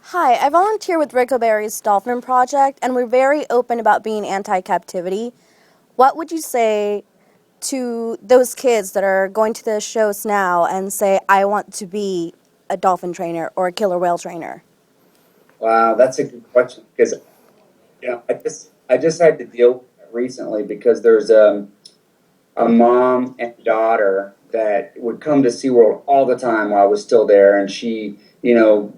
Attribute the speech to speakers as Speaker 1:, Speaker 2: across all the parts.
Speaker 1: Hi, I volunteer with Rickleberry's Dolphin Project, and we're very open about being anti-captivity. What would you say to those kids that are going to the shows now and say, I want to be a dolphin trainer or a killer whale trainer?
Speaker 2: Wow, that's a good question because I just had to deal with that recently because there's a mom and daughter that would come to SeaWorld all the time while I was still there, and she,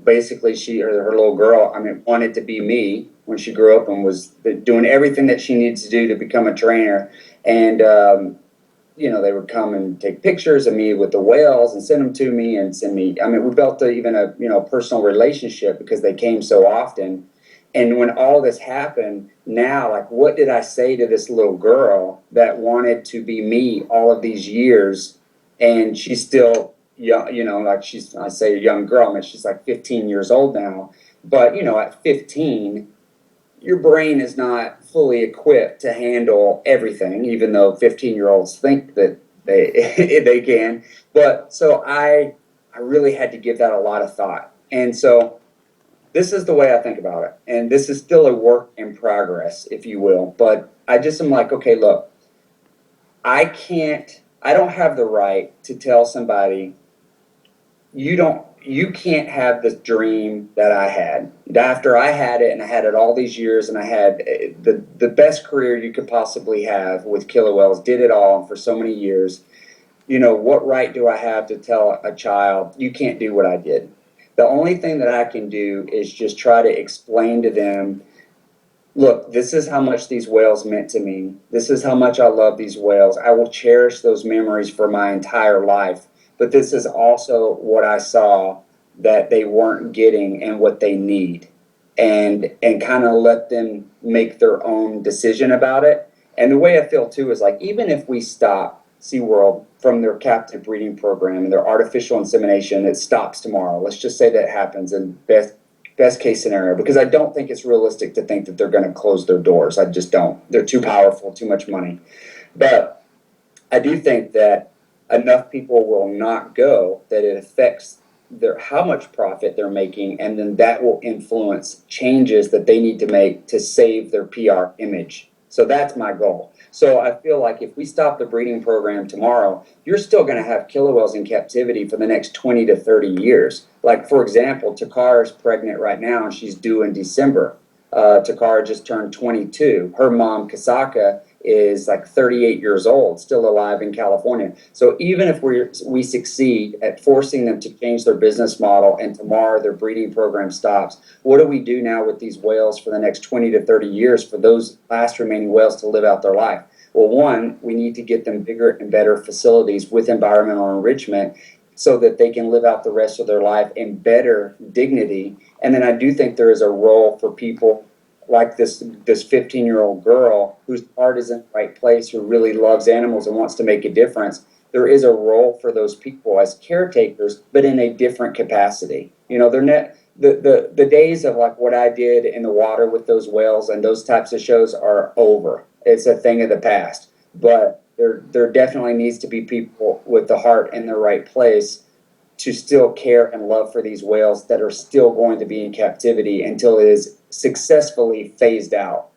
Speaker 2: basically she or her little girl, I mean, wanted to be me when she grew up and was doing everything that she needs to do to become a trainer, and they would come and take pictures of me with the whales and send them to me and send me. I mean, we built even a personal relationship because they came so often. And when all this happened, now like, what did I say to this little girl that wanted to be me all of these years, and she's still young, like I say a young girl, I mean, she's like 15 years old now, but at 15 your brain is not fully equipped to handle everything, even though 15-year-olds think that they they can. But so I really had to give that a lot of thought. And so this is the way I think about it. And this is still a work in progress, if you will. But I just am like, okay, look, I don't have the right to tell somebody you can't have the dream that I had. After I had it and I had it all these years and I had the best career you could possibly have with killer whales, did it all for so many years. What right do I have to tell a child you can't do what I did? The only thing that I can do is just try to explain to them, look, this is how much these whales meant to me. This is how much I love these whales. I will cherish those memories for my entire life. But this is also what I saw that they weren't getting and what they need. And kind of let them make their own decision about it. And the way I feel too is like, even if we stop SeaWorld from their captive breeding program and their artificial insemination, it stops tomorrow. Let's just say that happens in best case scenario, because I don't think it's realistic to think that they're going to close their doors. I just don't. They're too powerful, too much money. But I do think that enough people will not go that it affects their how much profit they're making, and then that will influence changes that they need to make to save their PR image. So that's my goal. So I feel like if we stop the breeding program tomorrow, you're still going to have killer whales in captivity for the next 20 to 30 years. Like, for example, Takara is pregnant right now and she's due in December. Takara just turned 22. Her mom, Kasaka, is like 38 years old, still alive in California. So even if we succeed at forcing them to change their business model and tomorrow their breeding program stops, what do we do now with these whales for the next 20 to 30 years for those last remaining whales to live out their life? Well, one, we need to get them bigger and better facilities with environmental enrichment so that they can live out the rest of their life in better dignity. And then I do think there is a role for people like this 15-year-old girl whose heart is in the right place, who really loves animals and wants to make a difference. There is a role for those people as caretakers, but in a different capacity. They're not the days of like what I did in the water with those whales and those types of shows are over. It's a thing of the past. But there definitely needs to be people with the heart in the right place to still care and love for these whales that are still going to be in captivity until it is successfully phased out.